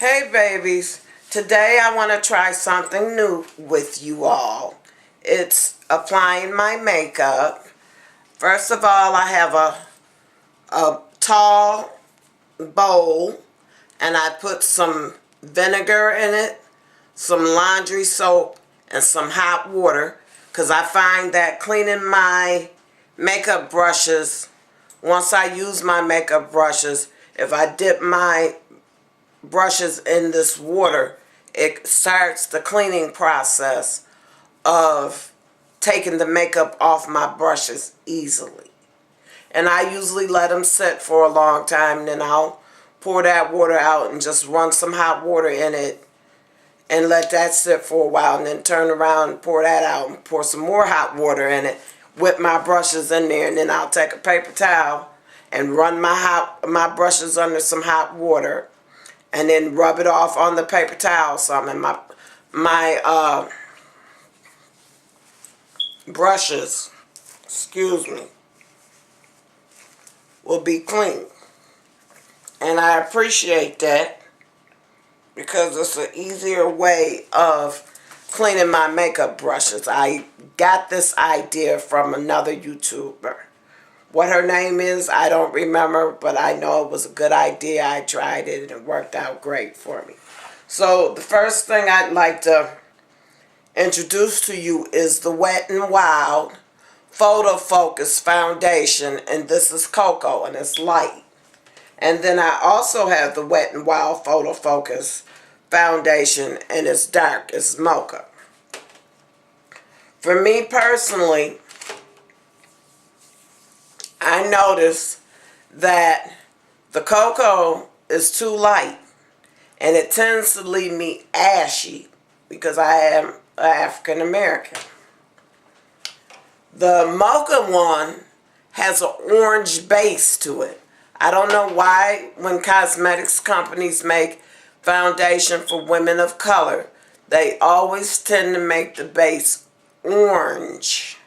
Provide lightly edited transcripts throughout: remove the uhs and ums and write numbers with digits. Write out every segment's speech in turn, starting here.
Hey babies, today I want to try something new with you all. It's applying my makeup. First of all, I have a tall bowl and I put some vinegar in it, some laundry soap, and some hot water because I find that cleaning my makeup brushes, once I use my makeup brushes, if I dip my brushes in this water, it starts the cleaning process of taking the makeup off my brushes easily. And I usually let them sit for a long time, and then I'll pour that water out and just run some hot water in it and let that sit for a while, and then turn around and pour that out and pour some more hot water in it, whip my brushes in there, and then I'll take a paper towel and run my brushes under some hot water and then rub it off on the paper towel some, and my brushes, will be clean. And I appreciate that because it's an easier way of cleaning my makeup brushes. I got this idea from another YouTuber. What her name is, I don't remember, but I know it was a good idea. I tried it and it worked out great for me. So the first thing I'd like to introduce to you is the Wet n Wild Photofocus foundation, and this is cocoa and it's light. And then I also have the Wet n Wild Photofocus foundation, and it's dark, it's mocha. For me personally, I noticed that the cocoa is too light and it tends to leave me ashy because I am African American. The mocha one has an orange base to it. I don't know why when cosmetics companies make foundation for women of color, they always tend to make the base orange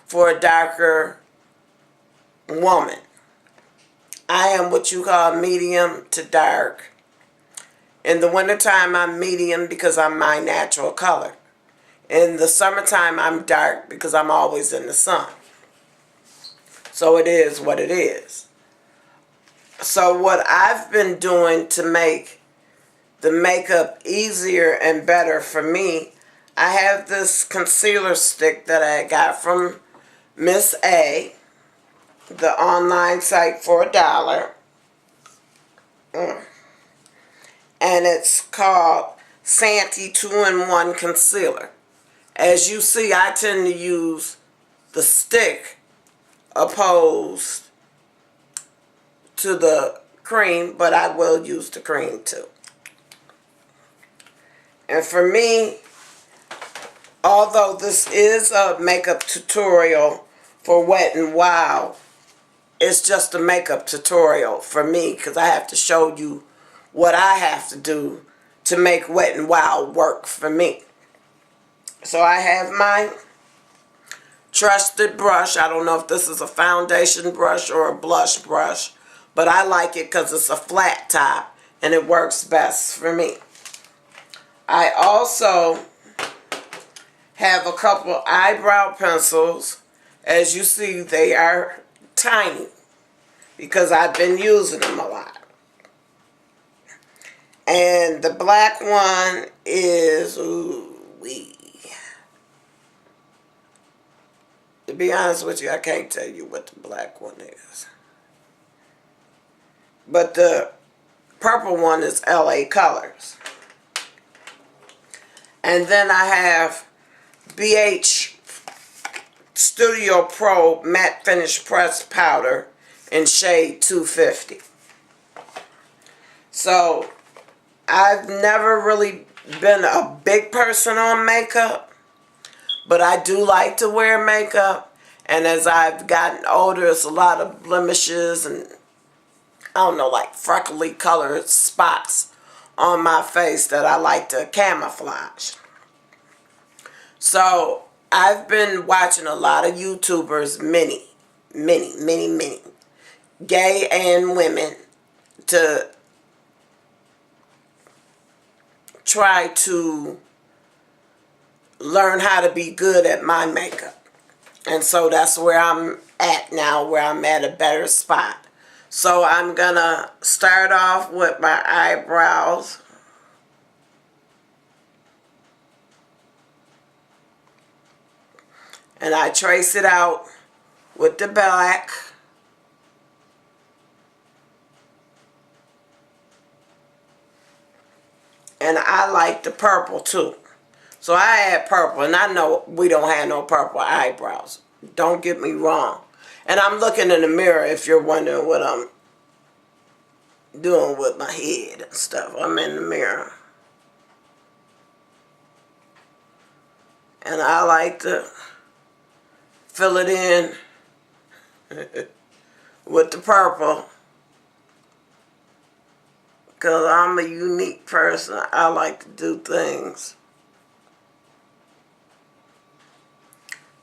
for a darker woman. I am what you call medium to dark. In the wintertime, I'm medium because I'm my natural color. In the summertime, I'm dark because I'm always in the sun. So it is what it is. So what I've been doing to make the makeup easier and better for me, I have this concealer stick that I got from Miss A, the online site, for $1. And it's called Santee 2-in-1 Concealer. As you see, I tend to use the stick opposed to the cream, but I will use the cream too. And for me, although this is a makeup tutorial for Wet n Wild, it's just a makeup tutorial for me because I have to show you what I have to do to make Wet n Wild work for me. So I have my trusted brush. I don't know if this is a foundation brush or a blush brush, but I like it because it's a flat top and it works best for me. I also have a couple eyebrow pencils. As you see, they are tiny because I've been using them a lot. And the black one is, ooh-wee. To be honest with you, I can't tell you what the black one is. But the purple one is LA Colors. And then I have BH Studio Pro Matte Finish Press Powder in shade 250. So I've never really been a big person on makeup, but I do like to wear makeup. And as I've gotten older, it's a lot of blemishes and, I don't know, like freckly colored spots on my face that I like to camouflage. So I've been watching a lot of YouTubers, many, gay and women, to try to learn how to be good at my makeup. And so that's where I'm at now, where I'm at a better spot. So I'm gonna start off with my eyebrows. And I trace it out with the black. And I like the purple too. So I add purple, and I know we don't have no purple eyebrows. Don't get me wrong. And I'm looking in the mirror if you're wondering what I'm doing with my head and stuff. I'm in the mirror. And I like to fill it in with the purple. Because I'm a unique person. I like to do things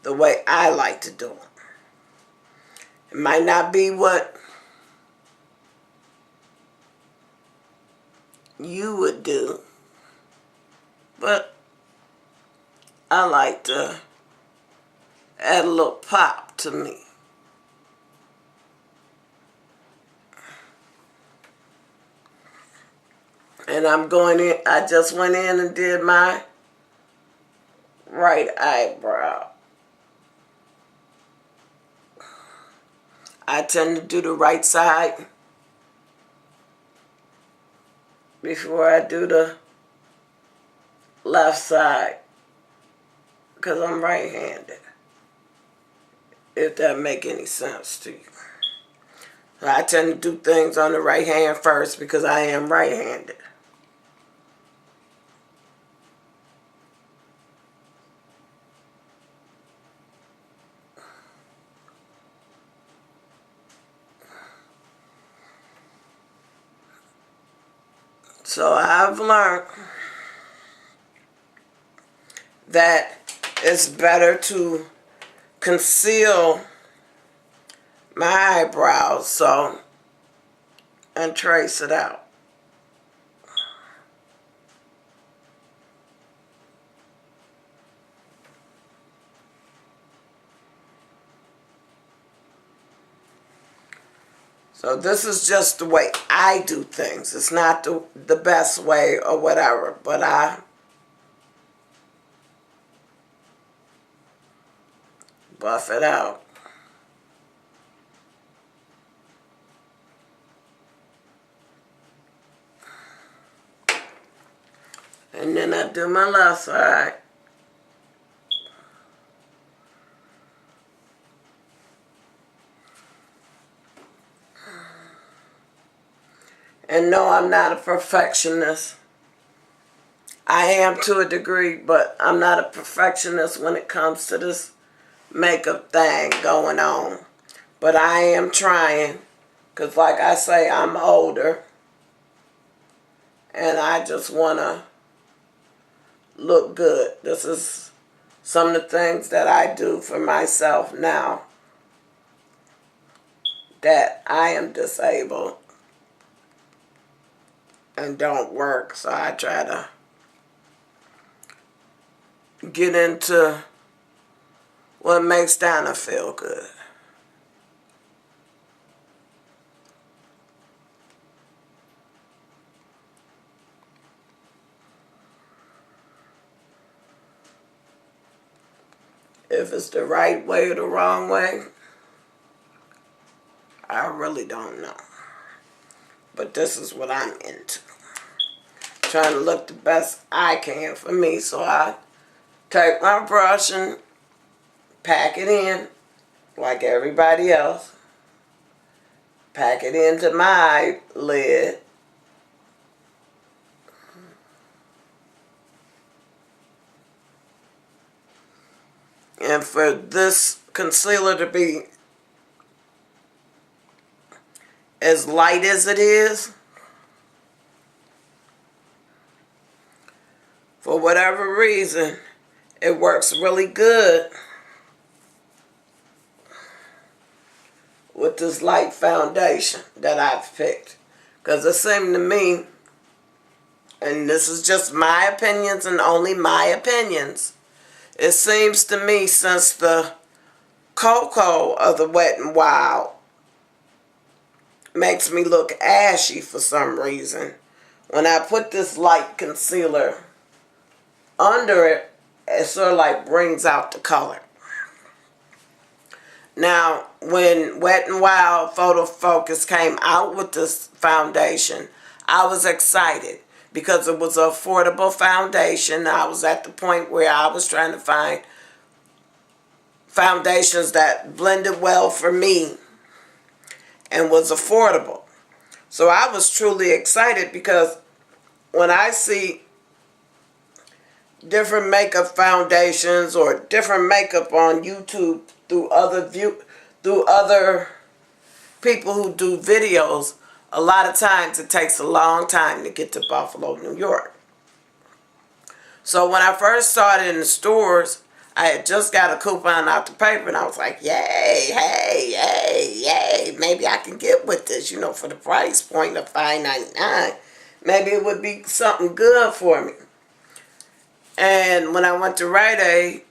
the way I like to do them. It might not be what you would do, but I like to add a little pop to me. And I'm going in, I just went in and did my right eyebrow. I tend to do the right side before I do the left side, because I'm right-handed, if that make any sense to you. I tend to do things on the right hand first because I am right-handed. So I've learned that it's better to conceal my eyebrows, and trace it out. So this is just the way I do things. It's not the best way or whatever, but I buff it out. And then I do my left side. And no, I'm not a perfectionist. I am to a degree, but I'm not a perfectionist when it comes to this makeup thing going on. But I am trying, because like I say, I'm older. And I just want to look good. This is some of the things that I do for myself now that I am disabled and don't work, so I try to get into what makes Donna feel good. If it's the right way or the wrong way, I really don't know. But this is what I'm into. Trying to look the best I can for me, so I take my brush and pack it in like everybody else. Pack it into my lid. And for this concealer to be as light as it is, for whatever reason, it works really good with this light foundation that I've picked. Because it seemed to me and this is just my opinions and only my opinions, it seems to me since the cocoa of the Wet n Wild makes me look ashy for some reason, when I put this light concealer under it, it sort of like brings out the color. Now, when Wet n Wild Photofocus came out with this foundation, I was excited because it was an affordable foundation. I was at the point where I was trying to find foundations that blended well for me and was affordable. So I was truly excited because when I see different makeup foundations or different makeup on YouTube through other people who do videos, a lot of times it takes a long time to get to Buffalo, New York. So when I first saw it in the stores, I had just got a coupon out the paper and I was like, yay, hey, yay, yay, maybe I can get with this, you know, for the price point of $5.99. Maybe it would be something good for me. And when I went to Rite Aid,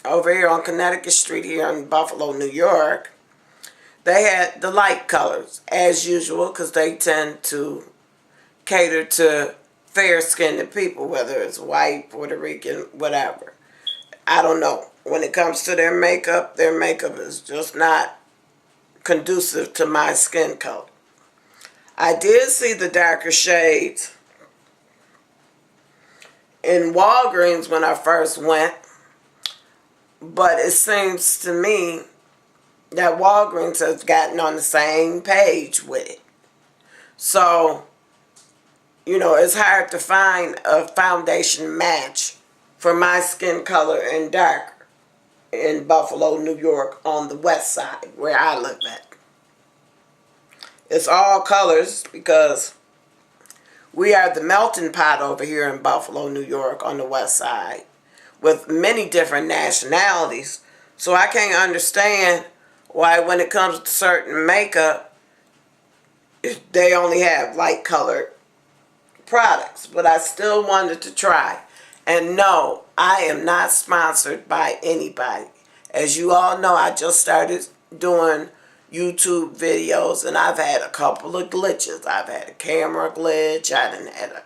over here on Connecticut Street here in Buffalo, New York, they had the light colors, as usual, because they tend to cater to fair-skinned people, whether it's white, Puerto Rican, whatever. I don't know. When it comes to their makeup is just not conducive to my skin color. I did see the darker shades in Walgreens when I first went, but it seems to me that Walgreens has gotten on the same page with it. So, you know, it's hard to find a foundation match for my skin color and darker in Buffalo, New York on the west side where I live at. It's all colors because we are the melting pot over here in Buffalo, New York on the west side with many different nationalities. So I can't understand why when it comes to certain makeup, they only have light colored products. But I still wanted to try. And no, I am not sponsored by anybody. As you all know, I just started doing YouTube videos and I've had a couple of glitches. I've had a camera glitch. I done had a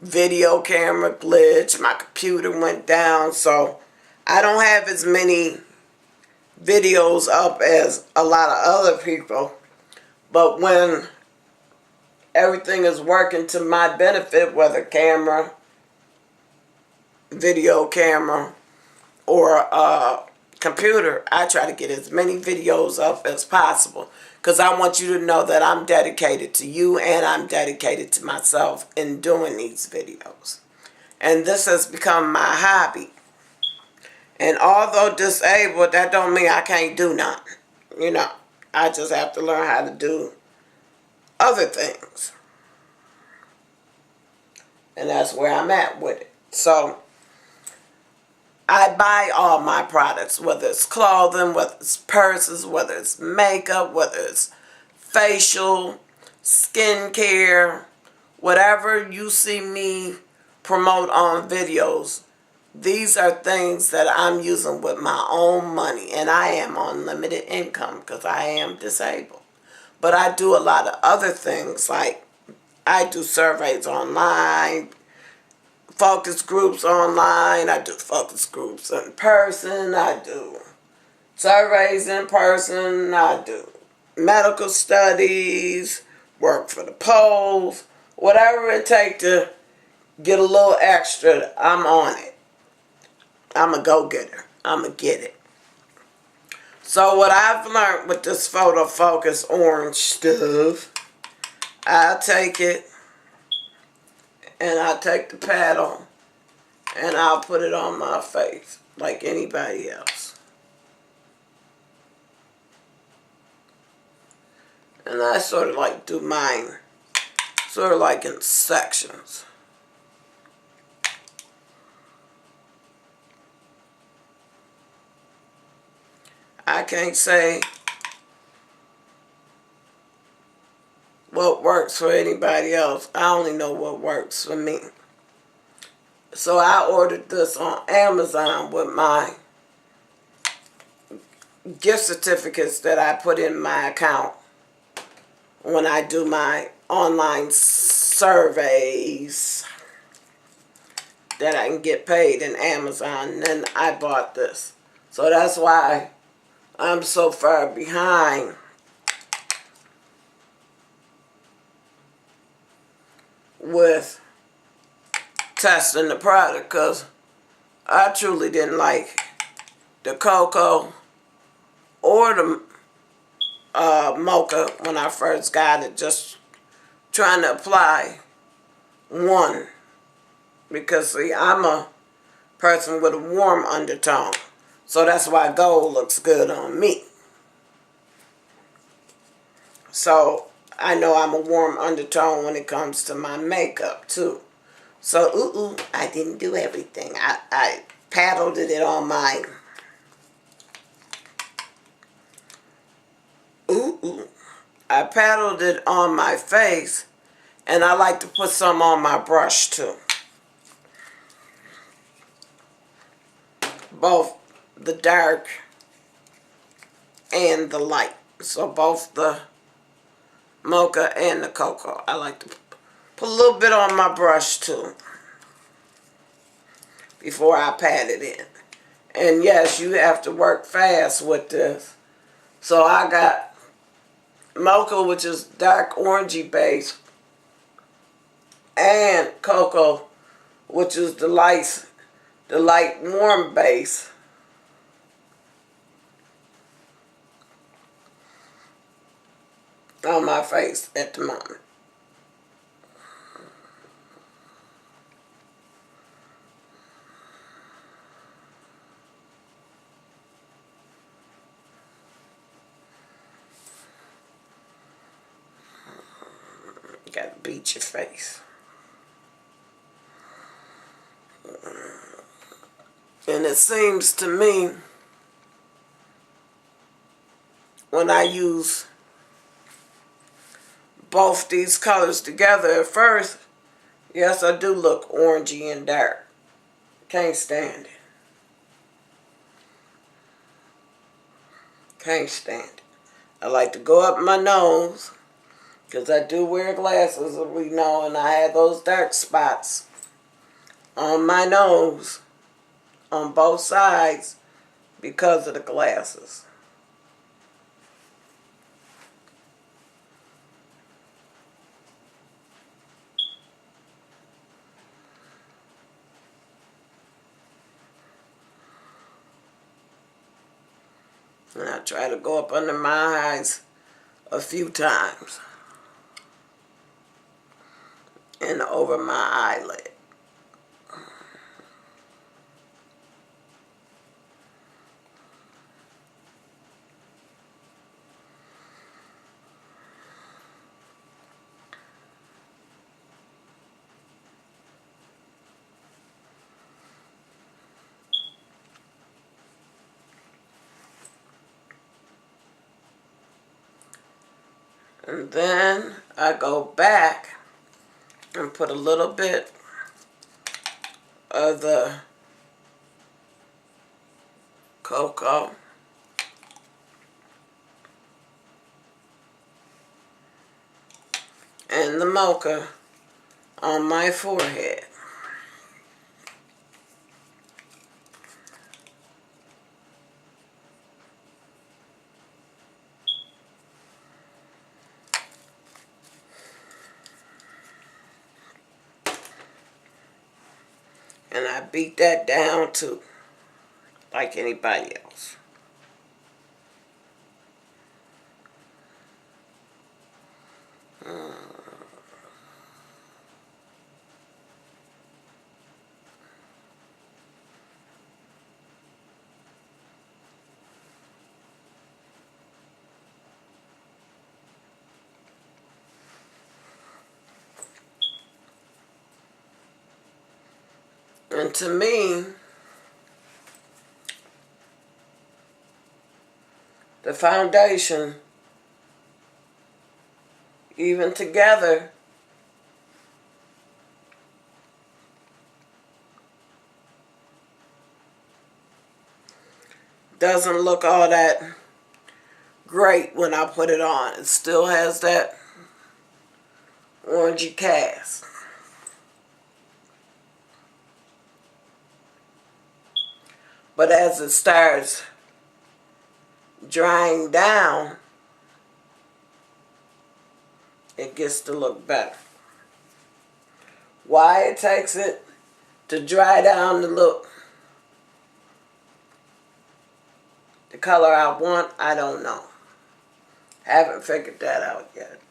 video camera glitch. My computer went down. So I don't have as many videos up as a lot of other people. But when everything is working to my benefit, whether camera, video camera, or computer, I try to get as many videos up as possible because I want you to know that I'm dedicated to you and I'm dedicated to myself in doing these videos. And this has become my hobby. And although disabled, that don't mean I can't do nothing. You know, I just have to learn how to do other things. And that's where I'm at with it. So I buy all my products, whether it's clothing, whether it's purses, whether it's makeup, whether it's facial, skincare, whatever you see me promote on videos. These are things that I'm using with my own money, and I am on limited income because I am disabled. But I do a lot of other things, like I do surveys online, focus groups online, I do focus groups in person, I do surveys in person, I do medical studies, work for the polls, whatever it takes to get a little extra, I'm on it. I'm a go-getter. I'm going to get it. So what I've learned with this Photofocus orange stuff, I'll take it and I'll take the paddle and I'll put it on my face like anybody else. And I sort of like do mine sort of like in sections. I can't say what works for anybody else. I only know what works for me. So I ordered this on Amazon with my gift certificates that I put in my account when I do my online surveys that I can get paid in Amazon. And then I bought this. So that's why I'm so far behind with testing the product, because I truly didn't like the cocoa or the mocha when I first got it, just trying to apply one, because see, I'm a person with a warm undertone, so that's why gold looks good on me. So I know I'm a warm undertone when it comes to my makeup too. So I didn't do everything. I paddled it on my I paddled it on my face, and I like to put some on my brush too. Both the dark and the light. So both the mocha and the cocoa. I like to put a little bit on my brush too before I pat it in. And yes, you have to work fast with this. So I got mocha, which is dark orangey base, and cocoa, which is the light warm base. On my face at the moment. You gotta beat your face. And it seems to me, when I use both these colors together at first, yes, I do look orangey and dark. Can't stand it. Can't stand it. I like to go up my nose, because I do wear glasses, as we know, and I have those dark spots on my nose on both sides because of the glasses. And I try to go up under my eyes a few times and over my eyelid. And then I go back and put a little bit of the cocoa and the mocha on my forehead. And I beat that down too, like anybody else. And to me, the foundation, even together, doesn't look all that great when I put it on. It still has that orangey cast. But as it starts drying down, it gets to look better. Why it takes it to dry down to look the color I want, I don't know. Haven't figured that out yet.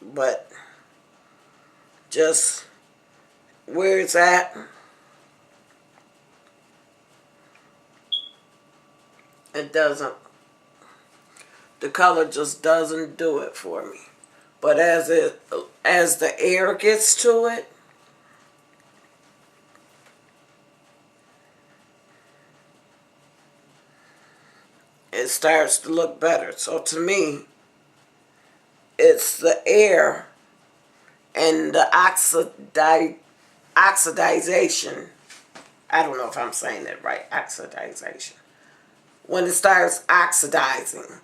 But just where it's at, it doesn't, the color just doesn't do it for me. But as the air gets to it, it starts to look better. So to me, it's the air and the oxidization. I don't know if I'm saying it right. Oxidization. When it starts oxidizing,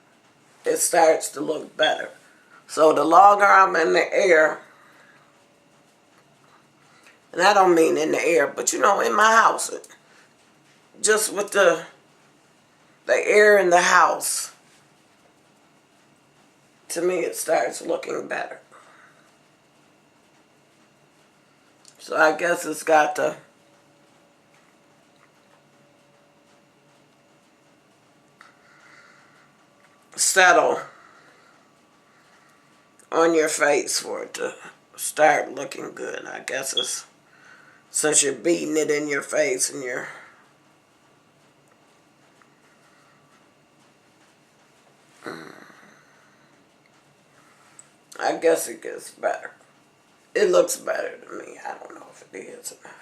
it starts to look better. So the longer I'm in the air, and I don't mean in the air, but you know, in my house, just with the air in the house, to me it starts looking better. So I guess it's got to settle on your face for it to start looking good. I guess it's since you're beating it in your face and you're I guess it gets better. It looks better to me. I don't know if it is or not.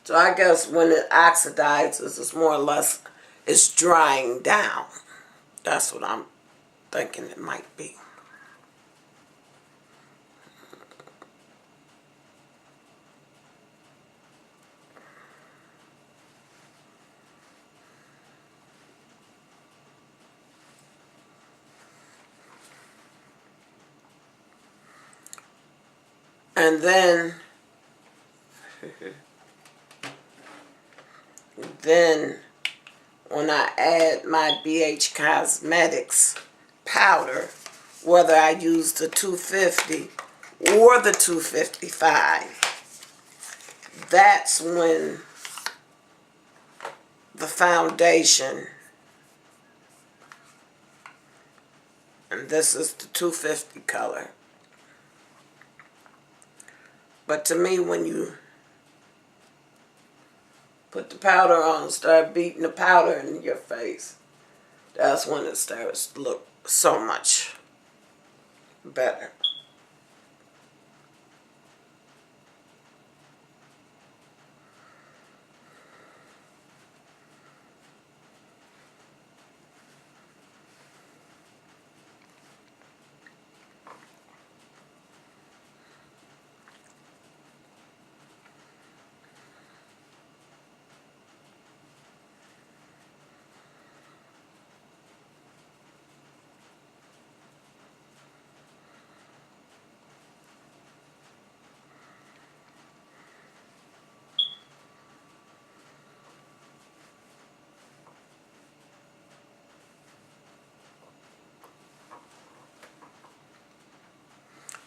So I guess when it oxidizes, it's more or less, it's drying down. That's what I'm thinking it might be. And then when I add my BH Cosmetics powder, whether I use the 250 or the 255, that's when the foundation, and this is the 250 color. But to me, when you put the powder on and start beating the powder in your face, that's when it starts to look so much better.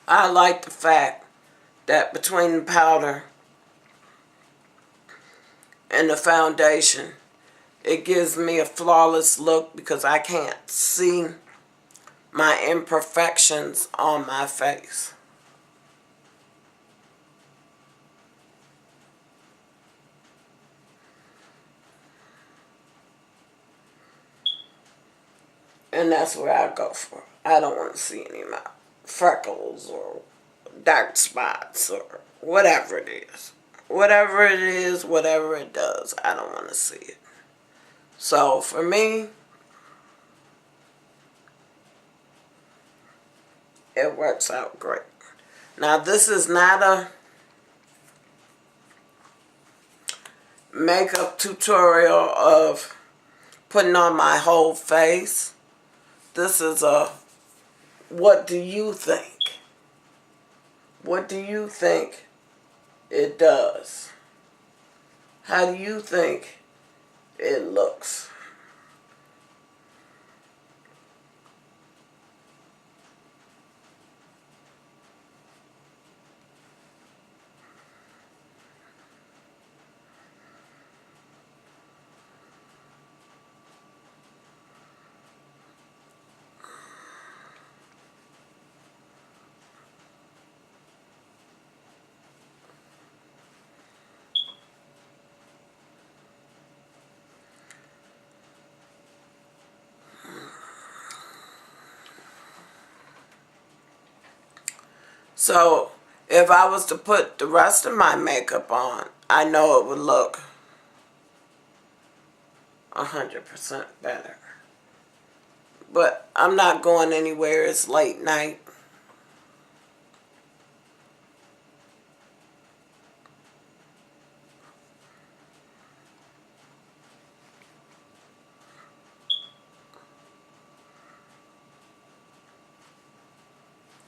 I like the fact that between the powder and the foundation, it gives me a flawless look because I can't see my imperfections on my face. And that's where I go for. I don't want to see any of my freckles or dark spots or whatever it is. Whatever it is, whatever it does, I don't want to see it. So for me, it works out great. Now this is not a makeup tutorial of putting on my whole face. This is a what do you think? What do you think it does? How do you think it looks? So, if I was to put the rest of my makeup on, I know it would look 100% better. But I'm not going anywhere. It's late night.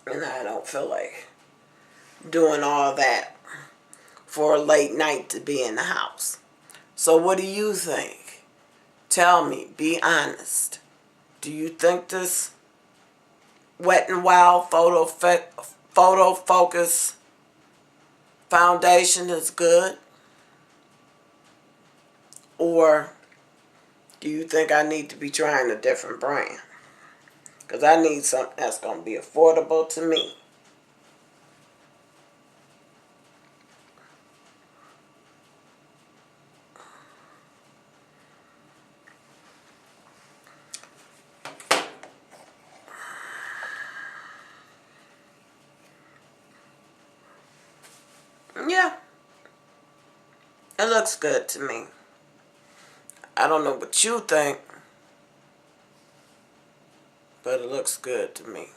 And I don't feel like doing all that for a late night to be in the house. So what do you think? Tell me, be honest. Do you think this Wet n Wild Photofocus foundation is good? Or do you think I need to be trying a different brand? Because I need something that's going to be affordable to me. Yeah, it looks good to me. I don't know what you think, but it looks good to me.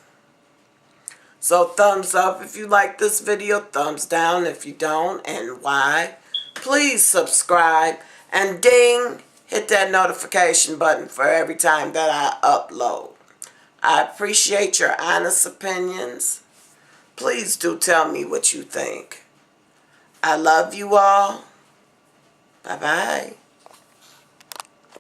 So thumbs up if you like this video, thumbs down if you don't, and why. Please subscribe and ding, hit that notification button for every time that I upload. I appreciate your honest opinions. Please do tell me what you think. I love you all. Bye-bye.